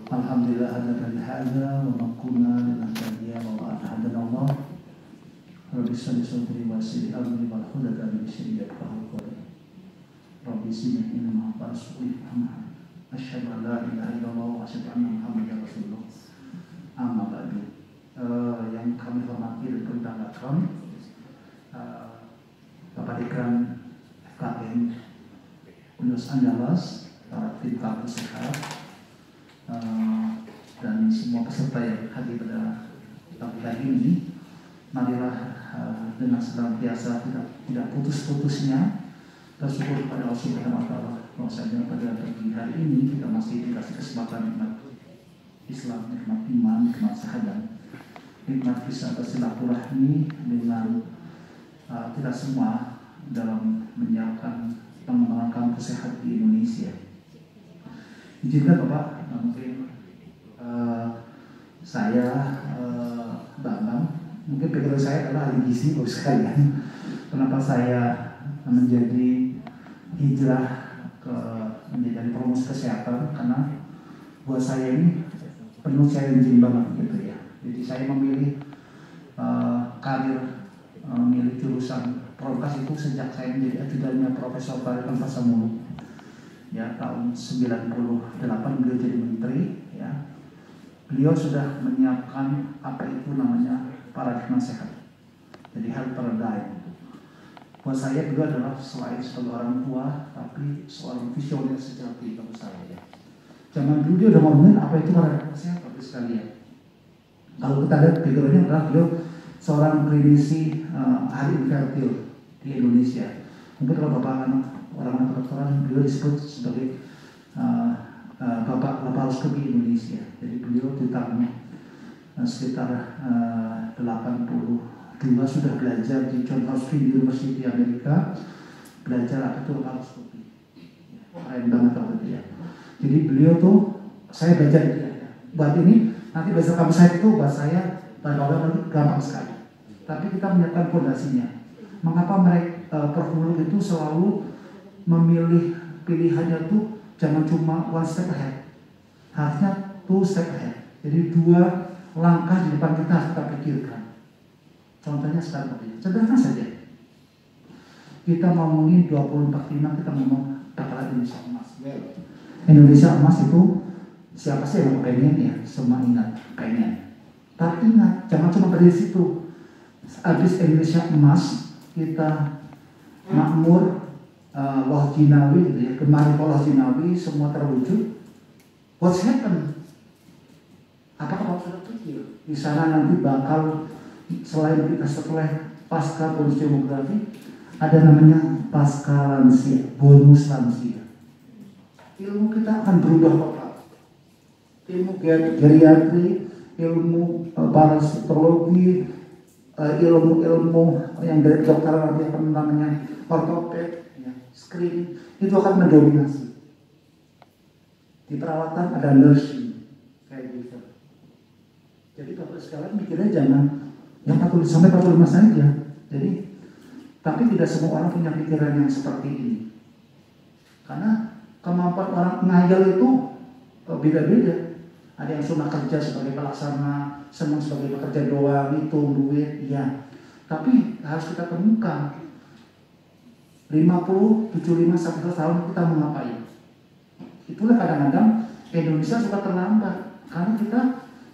Alhamdulillah hadana hadza wa ma kunna linahtadiya laula an hadana Allah. Rabbi shalli sadri wa yassir amri wahlul 'uqdatam min lisani yafqahu qawli. Rabbi zidni ilma warzuqni fahma. Asyhadu an la ilaha illallah wa asyhadu anna Muhammadar Rasulullah. Amma ba'du. Yang kami hormati dan kami banggakan Bapak Dekan FKM Universitas Andalas, para tim kampus sehat, dan semua peserta yang hadir pada pagi hari ini, marilah dengan senantiasa tidak putus-putusnya bersyukur kepada Allah Subhanahu wa Ta'ala bahwasanya pada pagi hari ini kita masih dikasih kesempatan nikmat Islam, nikmat iman, nikmat syahadat, nikmat bisa bersilaturahmi dengan kita semua dalam menyiapkan pengembangan kampus sehat di Indonesia. Izinkan Bapak, mungkin saya Bambang, mungkin pikiran saya adalah ahli gizi Bapak sekalian. Kenapa saya menjadi hijrah menjadi promosi kesehatan? Karena buat saya ini penuh challenging banget gitu ya. Jadi saya memilih karir, memilih jurusan prokes itu sejak saya menjadi ajudannya Profesor Farid Al-Fasamulu. Ya, tahun 98 beliau jadi menteri, ya. Beliau sudah menyiapkan apa itu namanya paradigma sehat. Jadi health paradigm. Buat saya beliau adalah selain sebagai orang tua, tapi seorang visioner sejati kalau saya. Ya. Zaman dulu dia udah ngomongin apa itu paradigma sehat, tapi sekalian. Kalau kita lihat backgroundnya adalah beliau seorang klinisi ahli infertil di Indonesia. Mungkin kalau Bapak orang kedokteran, beliau disebut sebagai Bapak laparoskopi Indonesia. Jadi beliau di tahun sekitar 82 sudah belajar di Johns Hopkins University Amerika, belajar apa itu laparoskopi. Keren banget kalau dia. Jadi beliau tuh, saya belajar dia. Buat ini nanti belajar kamu saya itu buat saya nanti gampang sekali. Tapi kita menyiapkan fondasinya. Mengapa mereka Prof. Muluk itu selalu memilih pilihannya tuh jangan cuma one step ahead, harusnya two step ahead. Jadi 2 langkah di depan kita harus kita pikirkan. Contohnya sekarang sederhana saja. Kita ngomongin 2045, kita ngomong bakalan Indonesia emas. Indonesia emas itu siapa sih yang pengen ya? Semua ingat pengen. Tapi ingat, jangan cuma dari situ. Habis Indonesia emas, kita makmur, loh jinawi gitu ya, kemarin loh jinawi semua terwujud. What's happened? Apakah Bapak sudah pikir di sana nanti bakal selain kita setelah pasca bonus demografi ada namanya pasca lansia, bonus lansia. Ilmu kita akan berubah total. Ilmu geriatri, ilmu parasitologi, ilmu yang dari kedokteran nanti akan namanya ortoped, screening, itu akan mendominasi. Di perawatan ada nursing, kayak gitu. Jadi Bapak sekalian mikirnya jangan yang 40 sampai 45 saja. Jadi, tapi tidak semua orang punya pikiran yang seperti ini. Karena kemampuan orang ngayal itu beda-beda. Ada yang suka kerja sebagai pelaksana, senang sebagai pekerja doang, itu duit, ya. Tapi harus kita temukan 50, 75, 100 tahun kita mau ngapain. Itulah kadang-kadang Indonesia suka terlambat karena kita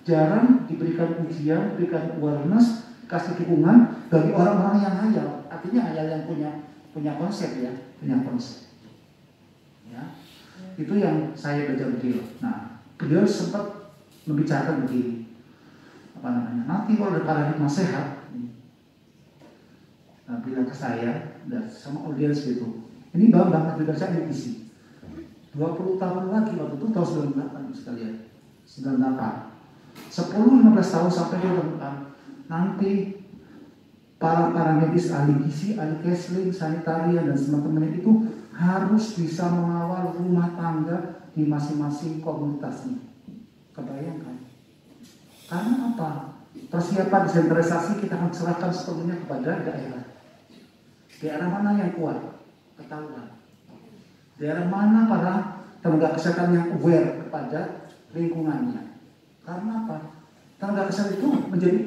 jarang diberikan ujian, diberikan awareness, kasih dukungan bagi orang-orang yang hayal. Artinya hayal yang punya konsep ya, punya konsep. Ya. Itu yang saya belajar beliau. Nah, beliau sempat membicarakan begini. Apa namanya? Nanti kalau ada paradigma sehat, bilang ke saya dan sama audiens gitu. Ini Bambang juga saya isi. 20 tahun lagi waktu itu tahun 98 sekalian. 98. 10-15 tahun sampai dia temukan nanti para medis ahli gizi, ahli counseling, sanitarian dan teman-teman itu harus bisa mengawal rumah tangga di masing-masing komunitasnya. Kebayangkan? Karena apa? Persiapan desentralisasi kita akan serahkan sepenuhnya kepada daerah. Daerah mana yang kuat? Ketahuan. Daerah mana para tenaga kesehatan yang aware kepada lingkungannya. Karena apa? Tenaga kesehatan itu menjadi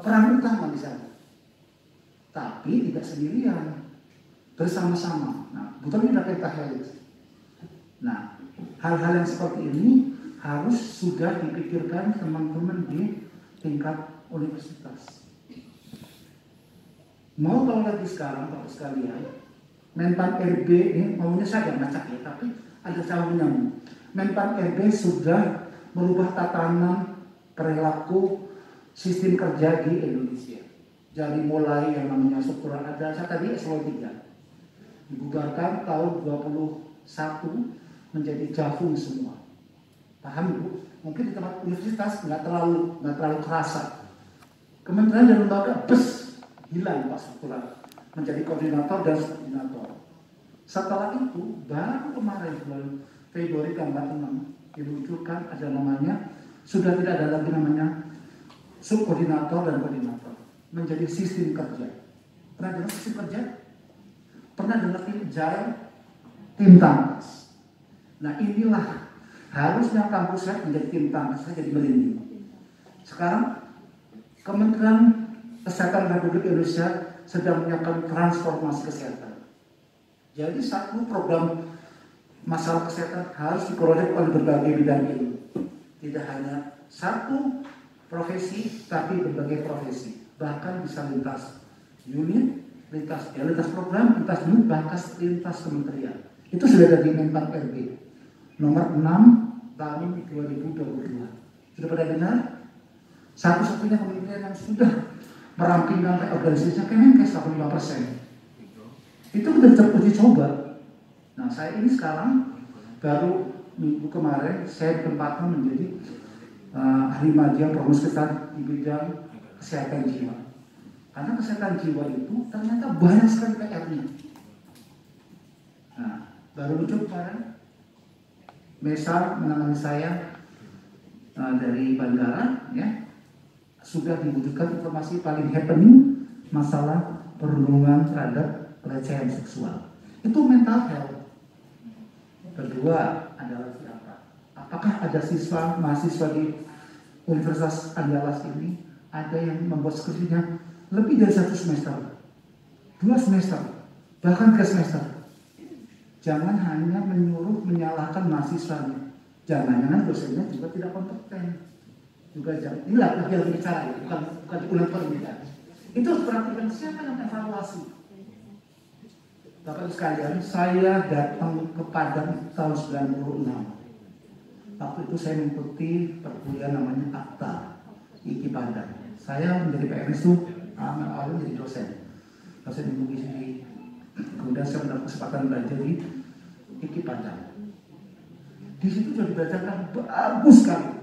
peran utama di sana. Tapi tidak sendirian, bersama-sama. Nah, kebetulan ini ada pentahealth. Nah, hal-hal yang seperti ini harus sudah dipikirkan teman-teman di tingkat universitas. Mau tahu lagi sekarang, Bapak sekalian, Menpan RB ini maunya saya ngacak ya, tapi ada calonnya. Menpan RB sudah merubah tatanan perilaku sistem kerja di Indonesia. Jadi mulai yang namanya struktural ada, saya tadi eselon 3 dibubarkan tahun 21 menjadi jafung semua. Paham Bu? Mungkin di tempat universitas nggak terlalu kerasa. Kementerian dan lembaga hilang Pak struktural, menjadi koordinator dan subkoordinator. Setelah itu baru kemarin bulan Februari tanggal 6 diluncurkan ada namanya, sudah tidak ada lagi namanya subkoordinator dan koordinator, menjadi sistem kerja. Pernah dengar sistem kerja? Pernah dengar tim agile, tim tangkas? Nah inilah harusnya kampus saya menjadi tim tangkas, saya jadi merinding. Sekarang Kementerian Kesehatan Republik Indonesia sedang menyiapkan transformasi kesehatan. Jadi satu program masalah kesehatan harus diproyek oleh berbagai bidang ilmu. Tidak hanya satu profesi, tapi berbagai profesi. Bahkan bisa lintas unit, lintas program, lintas unit, bahkan lintas kementerian. Itu sudah ada di Menpan RB nomor 6 tahun 2022. Sudah pada dengar? Satu-satunya kementerian yang sudah merampingkan organisasinya Kemenkes 85%. Itu kita uji coba. Nah saya ini sekarang baru minggu kemarin saya ditempatkan menjadi ahli media promosi kesehatan di bidang kesehatan jiwa. Karena kesehatan jiwa itu ternyata banyak sekali PR-nya. Nah baru muncul kemarin Mesal menangani saya dari bandara, ya sudah dibutuhkan informasi paling happening masalah perundungan terhadap pelecehan seksual. Itu mental health. Kedua adalah siapa? Apakah ada mahasiswa di Universitas Andalas ini ada yang membuat skripsinya lebih dari 1 semester, 2 semester, bahkan 3 semester? Jangan hanya menyalahkan mahasiswanya. Jangan-jangan dosennya juga tidak kompeten. Juga jangan, inilah lagi bicara ya, bukan ulang perbedaan. Itu harus perhatikan siapa yang evaluasi. Bapak sekalian, saya datang ke Padang tahun 96. Waktu itu saya mengikuti perkuliahan namanya AKTA IKI Padang. Saya menjadi PNS itu awalnya menjadi dosen ilmu gizi. Kemudian saya mendapat kesempatan belajar di IKI Padang. Di situ sudah dibacakan bagus sekali.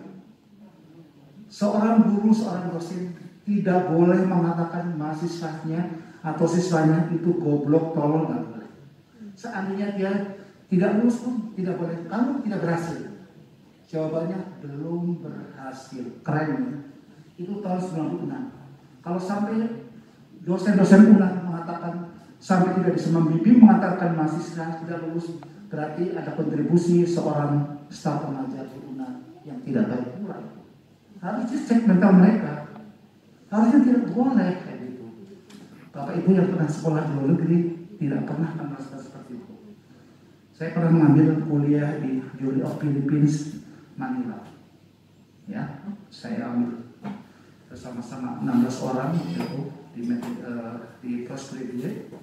Seorang guru, seorang dosen tidak boleh mengatakan mahasiswanya atau siswanya itu goblok, tolol, nggak boleh. Seandainya dia tidak lulus pun tidak boleh. Kamu tidak berhasil. Jawabannya belum berhasil. Keren ya? Itu tahun 96. Kalau sampai dosen-dosen UNAR mengatakan sampai tidak bisa membimbing mengatakan mahasiswa tidak lulus, berarti ada kontribusi seorang staf pengajar di UNAR yang tidak baik pula. Harusnya cek mental mereka. Harusnya tidak boleh kayak gitu. Bapak Ibu yang pernah sekolah di luar negeri tidak pernah merasakan seperti itu. Saya pernah mengambil kuliah di University of Philippines, Manila. Ya, saya ambil bersama-sama 16 orang itu di postgraduate.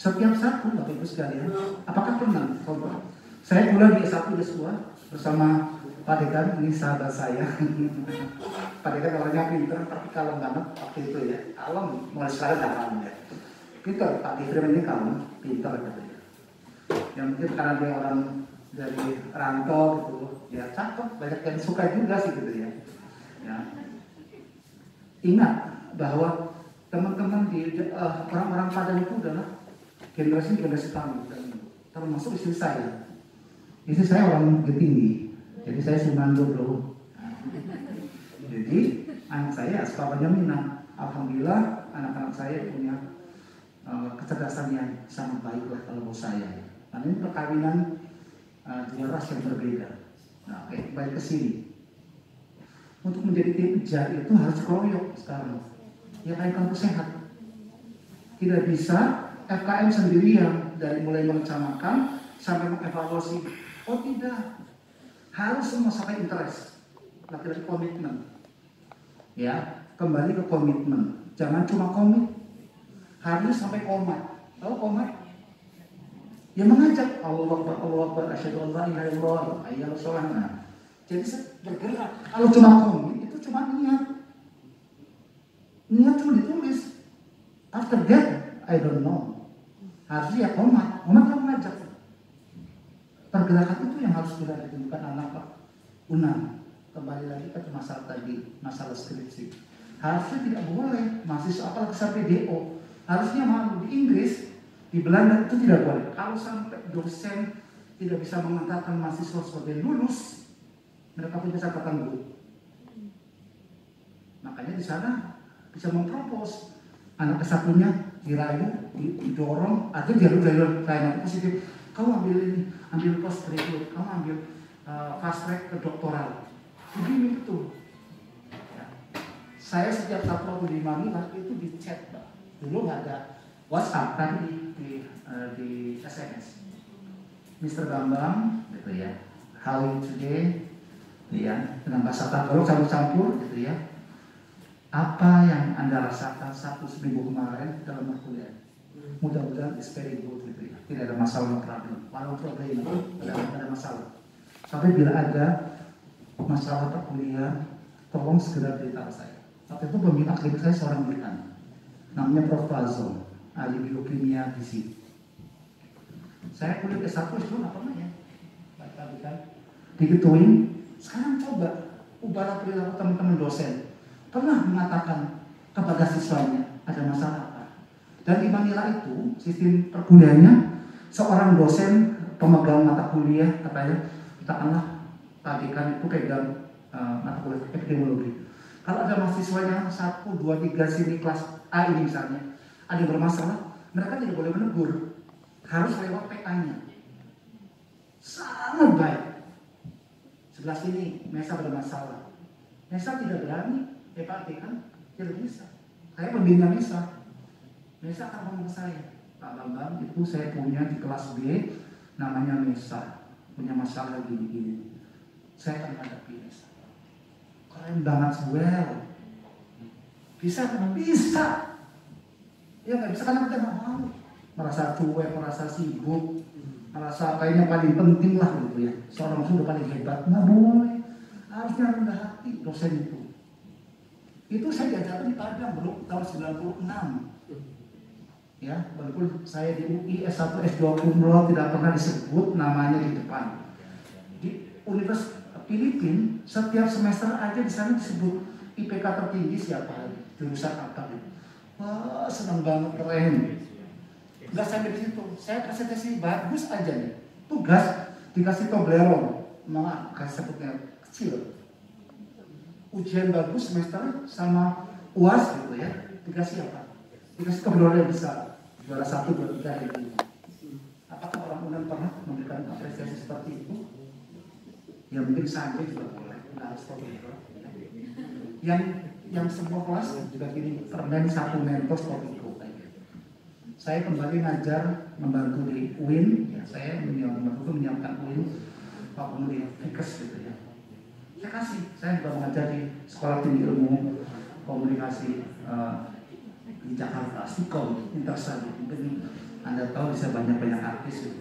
Setiap satu Bapak Ibu sekalian, apakah pernah? Contoh, saya kuliah di S1 S2 bersama Pak Dekan, ini sahabat saya. Pak Dekan orangnya pinter, tapi kalem banget waktu itu ya. Kalem, mulai sekarang kalem ya. Pinter, Pak Dekan ini kalem, pinter katanya. Yang mungkin karena dia orang dari rantau gitu, ya cakep, banyak yang suka juga sih gitu ya. Ya. Ingat bahwa teman-teman di orang-orang Padang itu adalah generasi kami, termasuk istri saya. Istri saya orang Bukit Tinggi. Jadi saya Sunando dulu. Jadi anak saya sekolahnya Minang. Alhamdulillah anak-anak saya punya kecerdasan yang sangat baik lah kalau mau saya. Karena ini perkawinan dua ras yang berbeda. Nah, baik ke sini. untuk menjadi tim jar itu harus keroyok sekarang. Ya kayak kampus sehat. Tidak bisa FKM sendirian dari mulai merencanakan sampai mengevaluasi. Oh tidak, harus semua sampai interest. Laki-laki komitmen. Ya, kembali ke komitmen. Jangan cuma komit, harus sampai komat. Tahu komat? Ya mengajak Allah Akbar, asyhadu an la ilaha illallah, hayya 'alas shalah. Jadi bergerak. Kalau cuma komit itu cuma niat. Niat cuma ditulis. After that, I don't know. Harusnya ya komat yang mengajak. Pergerakan itu yang harus kita ditunjukkan anak Unang. Kembali lagi ke masalah tadi, masalah skripsi. Harusnya tidak boleh mahasiswa apalagi sampai DO. Harusnya malu di Inggris, di Belanda itu tidak boleh. Kalau sampai dosen tidak bisa mengatakan mahasiswa sebagai lulus, mereka punya catatan buruk. Makanya di sana bisa mempropos anak kesatunya dirayu, didorong, atau jalur layanan positif. Kamu ambil ini, ambil postgraduate, kamu ambil fast track ke doktoral. Begini betul. Ya. Saya setiap saat waktu di Manila itu di chat, Pak. Dulu nggak ada WhatsApp, tapi di SMS. Mr. Bambang, gitu ya. How are you today? Ya, dengan bahasa Tagalog campur-campur, gitu ya. Apa yang Anda rasakan satu seminggu kemarin dalam kuliah? Mudah-mudahan is very good, gitu ya. Tidak ada masalah, problem. Walau problem, tidak ada masalah. Tapi bila ada masalah perkuliahan, tolong segera beritahu saya. Waktu itu pemimpin akademik saya seorang Amerikan, namanya Prof. Fazol, ahli biokimia gizi. Saya kuliah S1 itu nggak pernah ya, baik kan? Digituin. Sekarang coba ubah perilaku teman-teman dosen. Pernah mengatakan kepada siswanya ada masalah apa? Dan di Manila itu sistem perkuliahannya seorang dosen pemegang mata kuliah katanya katakanlah tadi kan itu pegang mata kuliah epidemiologi. Kalau ada mahasiswanya 1, 2, 3 sini kelas A ini misalnya ada yang bermasalah, mereka tidak boleh menegur, harus lewat PA-nya. Sangat baik. Sebelah sini Mesa bermasalah, Mesa tidak berani, Pak kan tidak bisa. Saya pembina Mesa akan ngomong ke saya, Pak Bambang itu saya punya di kelas B namanya Mesa, punya masalah gini-gini. Saya akan hadapi Mesa. Keren banget, well. Bisa. Ya nggak bisa karena kita nggak mau. Merasa cuek, merasa sibuk, merasa kayaknya paling penting lah gitu ya. Seorang sudah paling hebat, nggak boleh. Harusnya rendah hati dosen itu. Itu saya diajarkan di Padang bro, tahun 96. Ya, walaupun saya di UI S1, S2 umroh tidak pernah disebut namanya di depan. Di Universitas Filipina setiap semester aja di sana disebut IPK tertinggi siapa, jurusan apa gitu. Wah, senang banget, keren. Nggak sampai di situ, saya presentasi bagus aja nih. Tugas dikasih Toblerone, malah kasih sebutnya kecil. Ujian bagus semester sama UAS gitu ya, dikasih apa? Dikasih kebenaran yang besar, juara 1, 2, 3 gitu. Apakah orang Unan pernah memberikan apresiasi seperti itu? Ya mungkin sampai juga boleh, nggak harus topik. Yang semua kelas juga gini, permen 1 mentos topiko. Saya kembali ngajar membantu di UIN, ya saya menyiapkan UIN, waktu di Fikes gitu ya. Saya juga mengajar di Sekolah Tinggi Ilmu Komunikasi di Jakarta, Stikom, Intersal. Mungkin Anda tahu bisa banyak artis gitu.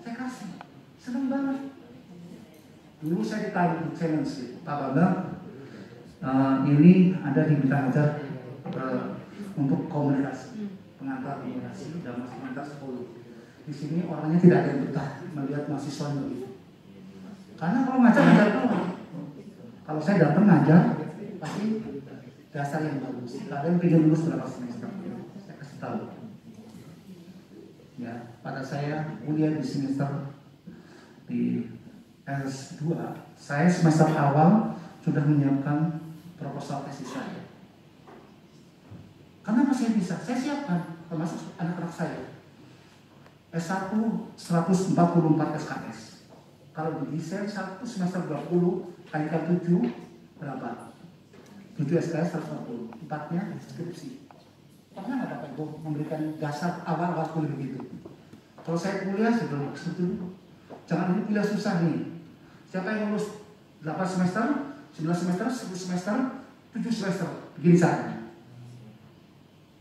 Saya kasih, senang banget. Dulu saya ditaruh di challenge, Pak Bambang, ini Anda diminta ngajar untuk komunikasi, pengantar komunikasi dan masih pengantar 10. Di sini orangnya tidak ada yang betah melihat mahasiswa begitu. Karena kalau ngajar doang. Kalau saya datang ngajar, pasti dasar yang bagus. Kalian pengen lulus berapa semester? Saya kasih tahu. Ya, pada saya kuliah di semester di S2, saya semester awal sudah menyiapkan proposal tesis saya. Karena masih bisa, saya siapkan, termasuk anak-anak saya. S1 144 SKS. Kalau di desain 1 semester 20 kali 7 berapa? 7 SKS 140, 4-nya skripsi. Pernah nggak Bapak Ibu memberikan dasar awal-awal kuliah begitu? Kalau saya kuliah sudah begitu. Jangan ini kuliah susah nih. Siapa yang lulus 8 semester, 9 semester, 10 semester, 7 semester, begini saja.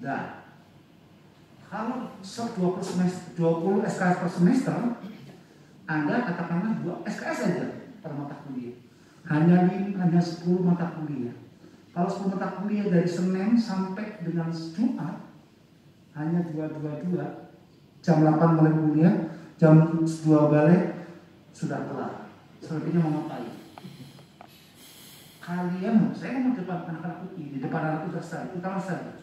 Nah, kalau 20 semester, 20 SKS per semester, Anda katakanlah 2 SKS saja per mata kuliah. Hanya 10 mata kuliah. Kalau 10 mata kuliah dari Senin sampai dengan Jumat, hanya 2 jam 8 mulai kuliah, jam 2 balik, sudah kelar. Selebihnya mau ngapain? Kalian, saya mau depan anak-anak UI, di depan anak utama saya.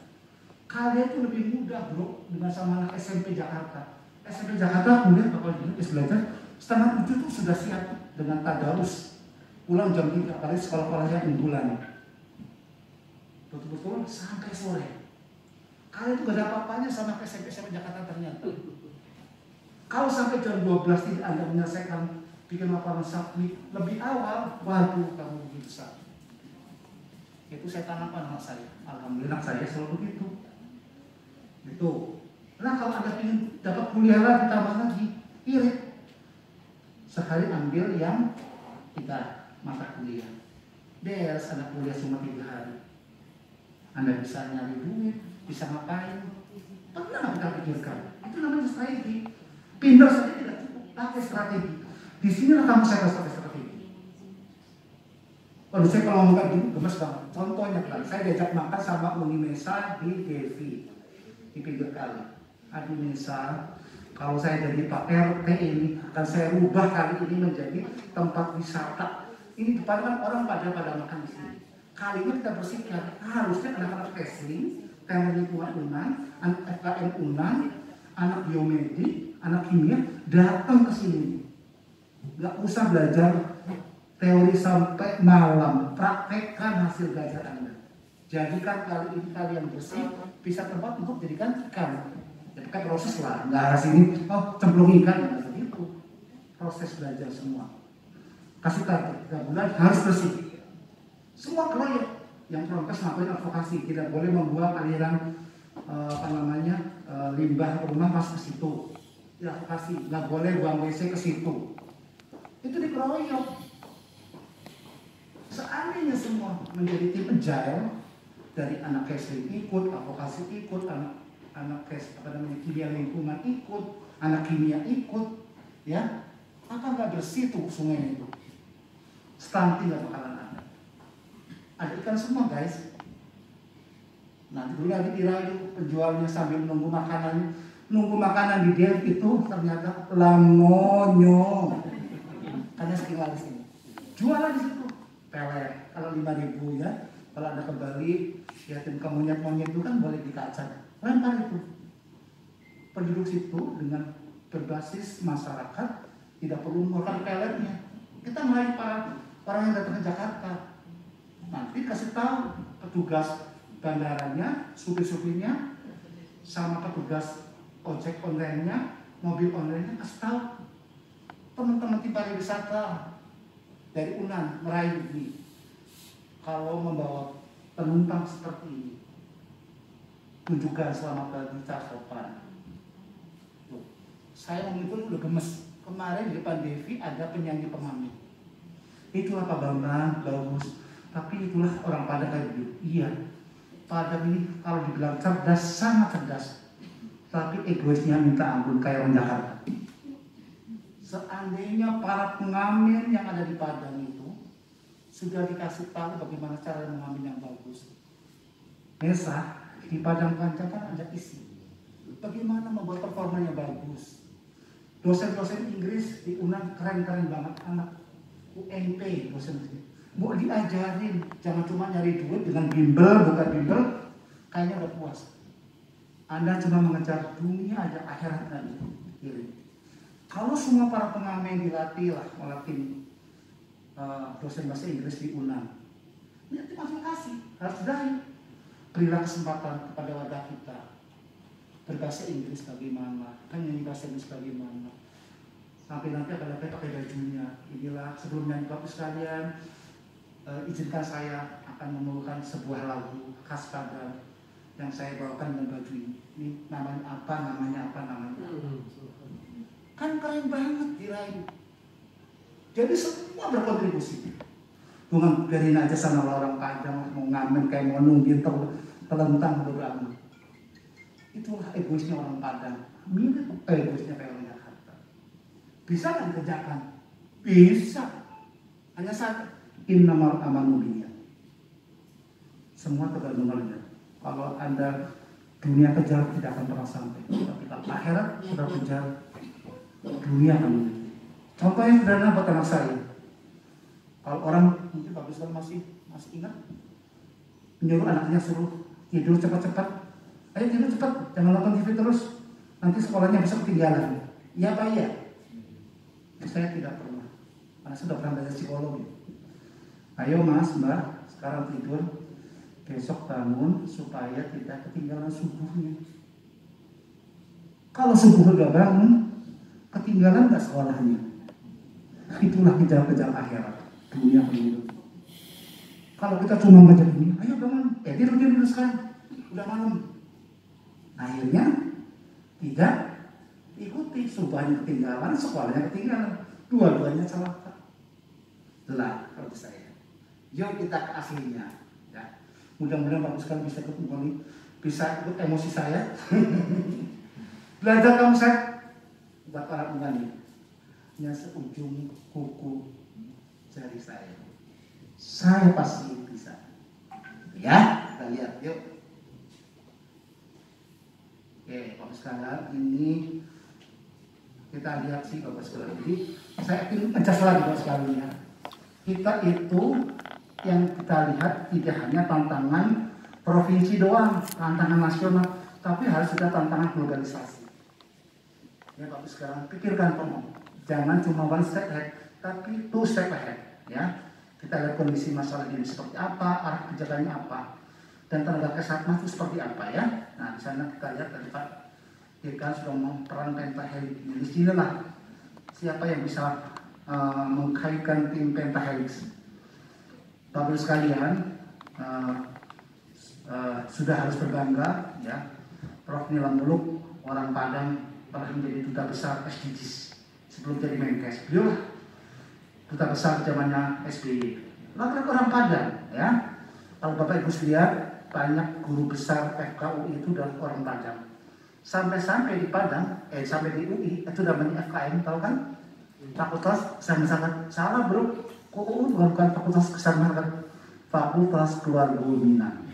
Kalian itu lebih mudah bro, dengan sama anak SMP Jakarta. SMP Jakarta kuliah bakal belajar, setengah 7 itu sudah siap dengan tadarus. Pulang jam 3, kali sekolah-sekolahnya unggulan. Betul-betul sampai sore. Kalian itu gak ada apa-apanya sama SMP Jakarta ternyata. Kalau sampai jam 12 tidak Anda menyelesaikan bikin laporan sakti lebih awal, waduh kamu begitu besar. Itu saya tanamkan anak saya. Alhamdulillah saya selalu begitu. Itu. Nah kalau Anda ingin dapat kuliah lagi, tambah lagi, irit. Sekali ambil yang 3 mata kuliah. Beres Anda kuliah cuma 3 hari. Anda bisa nyari duit, bisa ngapain? Pernah nggak kita pikirkan? Itu namanya strategi. Pindah saja tidak cukup, pakai strategi. Di sinilah kamu saya pakai strategi. Waduh saya kalau ngomong kayak gini gemes banget. Contohnya kan, saya diajak makan sama Unimesa di Devi di pinggir kali. Unimesa, kalau saya jadi Pak RT ini akan saya rubah kali ini menjadi tempat wisata. Ini depan kan orang pada makan di sini. Kali ini kita bersikap harusnya anak-anak testing, teknik lingkungan UNAN, anak FKM UNAN, anak biomedik, anak kimia datang ke sini. Gak usah belajar teori sampai malam, praktekkan hasil belajar Anda. Jadikan kali ini kalian bersih, bisa tempat untuk jadikan ikan. Ya pakai proses lah, nggak harus ini, oh cemplung ikan, nggak begitu. Proses belajar semua. Kasih target 3 bulan harus bersih. Semua proyek yang prokes ngapain advokasi, tidak boleh membuang aliran limbah rumah masuk ke situ. Ya advokasi, nggak boleh buang WC ke situ. Itu dikeroyok. Seandainya semua menjadi tim agile, dari anak kesling ikut, advokasi ikut, anak kimia lingkungan ikut, anak kimia ikut, ya, akan nggak bersih tuh sungai itu. Stunting nggak bakalan ada. Ada ikan semua guys. Nanti dulu lagi dirayu penjualnya sambil nunggu makanan di dia itu ternyata lamonyo. Karena sekilas di sini. Jualan di situ. Pelet kalau 5.000 ya. Kalau Anda kembali lihatin ke monyet-monyet itu kan boleh dikacang. Lempar itu. Penduduk situ dengan berbasis masyarakat tidak perlu mengeluarkan peletnya. Kita meraih para orang yang datang ke Jakarta. Nanti kasih tahu petugas bandaranya, supir-supirnya, sama petugas ojek online-nya, mobil online-nya, kasih tahu teman-teman tim pariwisata dari UNAN meraih ini. Kalau membawa penumpang seperti ini, tunjukkan selamat pagi sopan. Saya ngomong udah gemes. Kemarin di depan Devi ada penyanyi pengamen. Itulah Pak Bambang, bagus. Tapi itulah orang Padang kayak gitu. Iya, Padang ini kalau dibilang cerdas, sangat cerdas. Tapi egoisnya minta ampun kayak orang Jakarta. Seandainya para pengamen yang ada di Padang itu sudah dikasih tahu bagaimana cara mengamen yang bagus. Nesa, di Padang Panca kan ada isi. Bagaimana membuat performanya bagus. Dosen-dosen Inggris di UNAN keren-keren banget, anak UNP dosen itu. Mau diajarin, jangan cuma nyari duit dengan bimbel, bukan bimbel, kayaknya udah puas. Anda cuma mengejar dunia aja, akhirat tadi. Kalau semua para pengamen dilatih lah, melatih dosen bahasa Inggris di UNAN, ya terima kasih, harus dari berilah kesempatan kepada warga kita berbahasa Inggris bagaimana, nyanyi bahasa Inggris bagaimana. Sampai nanti akan pakai bajunya. Inilah sebelum nyanyi bagus sekalian. izinkan saya akan membawakan sebuah lagu khas Padang yang saya bawakan dengan baju ini. Ini namanya apa, namanya apa, namanya apa. Kan keren banget diraih. Jadi semua berkontribusi. Bukan biarin aja sama orang Padang mau ngamen kayak mau nunggin telentang beragama. Itulah egoisnya orang Padang. Mirip egoisnya kayak orang Jakarta. Bisa nggak dikerjakan? Bisa. Hanya satu. Innamal amanu binniyat. Semua tergantung kalian. Kalau Anda dunia kejar tidak akan pernah sampai. Tapi kalau akhirat sudah kejar, dunia akan menuju. Contoh yang sederhana buat anak saya. Kalau orang mungkin Pak Biswan masih ingat, menyuruh anaknya suruh tidur cepat-cepat. Ayo tidur cepat, jangan nonton TV terus. Nanti sekolahnya bisa ketinggalan. Iya Pak, iya. Saya tidak pernah. Karena sudah pernah belajar psikologi. Ayo Mas, Mbak, sekarang tidur. Besok bangun supaya tidak ketinggalan subuhnya. Kalau subuh udah bangun, ketinggalan nggak sekolahnya. Itulah kejar-kejar akhirat, dunia menurut. Kalau kita cuma ngejar dunia, ayo bangun, tidur sekarang, udah malam. Akhirnya tidak ikuti, subuhnya ketinggalan, sekolahnya ketinggalan, dua-duanya celaka. Itulah kalau saya. Yuk kita ke aslinya. Mudah-mudahan Bapak sekali bisa kembali, bisa ikut emosi saya. Belajar kamu saya buat orang Uganda. Hanya seujung kuku jari saya. Saya pasti bisa. Ya, kita lihat yuk. Oke, Bapak sekalian, ini kita lihat sih Bapak sekalian. Jadi saya ingin ngecas lagi Bapak sekalian ya. Kita itu yang kita lihat tidak hanya tantangan provinsi doang, tantangan nasional, tapi harus juga tantangan globalisasi. Ya Bapak sekarang pikirkan penuh, jangan cuma one step ahead, tapi two step ahead. Ya, kita lihat kondisi masalah ini seperti apa, arah kebijakannya apa, dan tenaga kesehatan itu seperti apa ya. Nah di sana kita lihat tadi Pak Dirkan sudah memperan pentahelix. Di sini lah siapa yang bisa mengkaitkan tim pentahelix. Bapak sekalian sudah harus berbangga ya. Prof Nilam Muluk orang Padang pernah menjadi duta besar SDGs sebelum jadi Menkes. Beliau duta besar zamannya SBY. Lalu orang Padang ya. Kalau Bapak Ibu lihat banyak guru besar FKUI itu dari orang Padang. Sampai di Padang, sampai di UI itu namanya FKM, tahu kan? Fakultas Kesehatan. Salah bro. UU bukan fakultas kesehatan, fakultas keluarga Minang.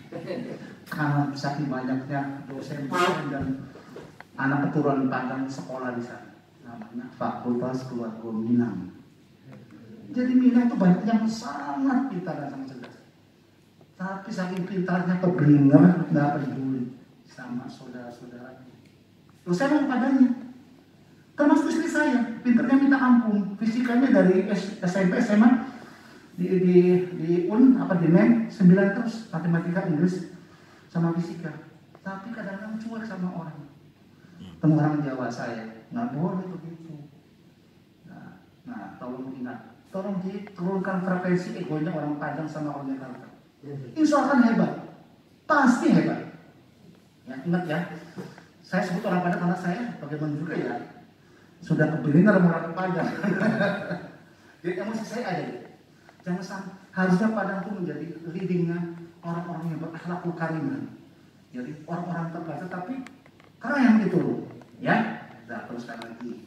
Karena saking banyaknya dosen dan anak keturunan Padang sekolah di sana, namanya fakultas keluarga Minang. Jadi Minang itu banyak yang sangat pintar dan sangat cerdas. Tapi saking pintarnya keblinger, nggak peduli sama saudara-saudara. Terus saya mau padanya. Termasuk istri saya, pinternya minta ampun. Fisikanya dari SMP, SMA, di UN, di MEN, 9 terus. Matematika, Inggris, sama fisika. Tapi kadang-kadang cuek sama orang. Temu orang Jawa saya, nggak boleh begitu. Nah, tolong ingat. Tolong diturunkan frekuensi egonya orang Padang sama orang Jakarta. Insya Allah hebat. Pasti hebat. Ya, ingat ya. Saya sebut orang Padang karena saya bagaimana juga ya. Sudah keblinger orang Padang. Jadi emosi saya ada. Jangan sampai, harusnya Padang itu menjadi leadingnya orang-orang yang berakhlakul karimah. Jadi orang-orang terbaca tapi keren gitu loh. Ya, nah, teruskan lagi.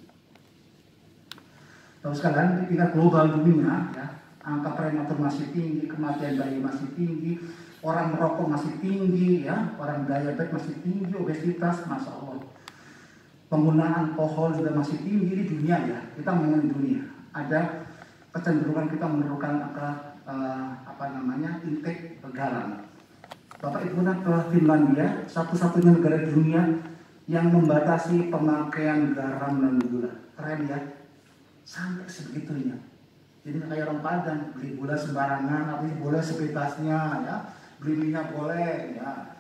Terus kalian tingkat global dunia ya, angka prematur masih tinggi, kematian bayi masih tinggi, orang merokok masih tinggi ya, orang diabetes masih tinggi, obesitas, masya Allah. Penggunaan alkohol juga masih tinggi di dunia ya. Kita ngomongin dunia. Ada kecenderungan kita memerlukan intake garam. Bapak Ibu ke Finlandia, satu-satunya negara di dunia yang membatasi pemakaian garam dan gula. Keren ya. Sampai sebegitunya. Jadi kayak orang Padang, beli gula sembarangan, tapi boleh sebebasnya ya. Beli minyak boleh ya.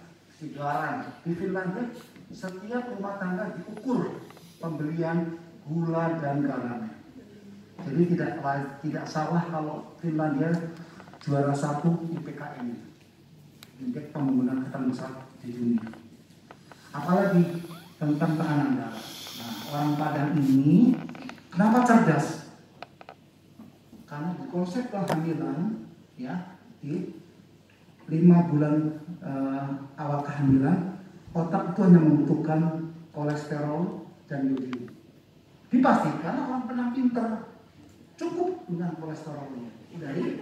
Garam. Di Finlandia setiap rumah tangga diukur pembelian gula dan garamnya. Jadi tidak salah kalau Finlandia juara 1 IPKN, indeks pembangunan keterbesar di dunia. Apalagi tentang tekanan darah. Nah, orang Padang ini kenapa cerdas? Karena di konsep kehamilan, ya, di 5 bulan awal kehamilan, otak itu hanya membutuhkan kolesterol dan yodium. Dipastikan orang Padang pinter, cukup dengan kolesterolnya dari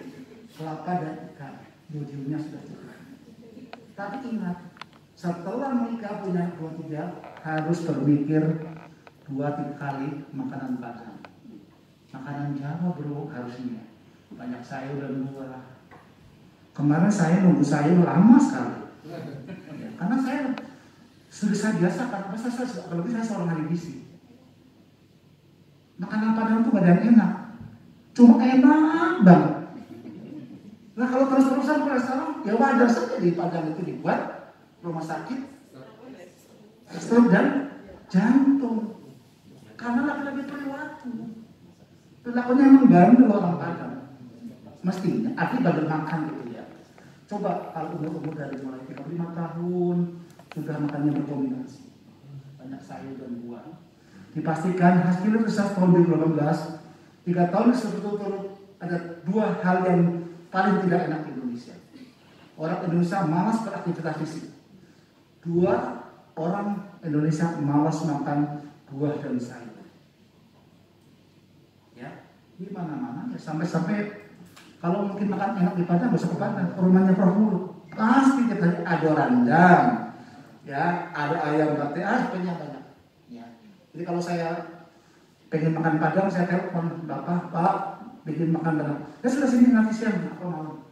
kelapa dan ikan, yodiumnya sudah cukup. Tapi ingat, setelah menikah punya 2-3 harus berpikir 2-3 kali makanan Padang. Makanan Jawa bro harusnya banyak sayur dan buah. Kemarin saya nunggu sayur lama sekali, ya, karena saya sudah biasa karena apalagi saya seorang ahli gizi. Makanan Padang itu gak ada yang enak, cuma enak banget. Nah kalau terus-terusan kolesterol, ya wajar saja di Padang itu dibuat rumah sakit stroke dan jantung, karena lagi-lagi perilaku. Perilakunya emang bandel orang Padang, mestinya akibat makan gitu ya. Coba kalau umur dari mulai 35 tahun sudah makannya berkombinasi banyak sayur dan buah, dipastikan hasil riset tahun 2018 3 tahun berturut-turut ada 2 hal yang paling tidak enak di Indonesia. Orang Indonesia malas beraktivitas fisik. 2 orang Indonesia malas makan buah dan sayur. Ya, di mana-mana ya, sampai-sampai kalau mungkin makan enak di Padang, gak usah ke Padang, rumahnya Prof. Pasti kita ada rendang, ya, ada ayam bate, banyak. Ya. Jadi kalau saya pengen makan Padang, saya telepon Bapak, Pak, bikin makan Padang. Ya sudah sini nanti siang, apa mau?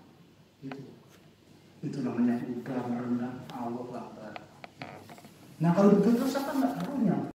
Itu namanya udang, rendang, Allah Akbar. Nah kalau betul terus apa nggak tahunya?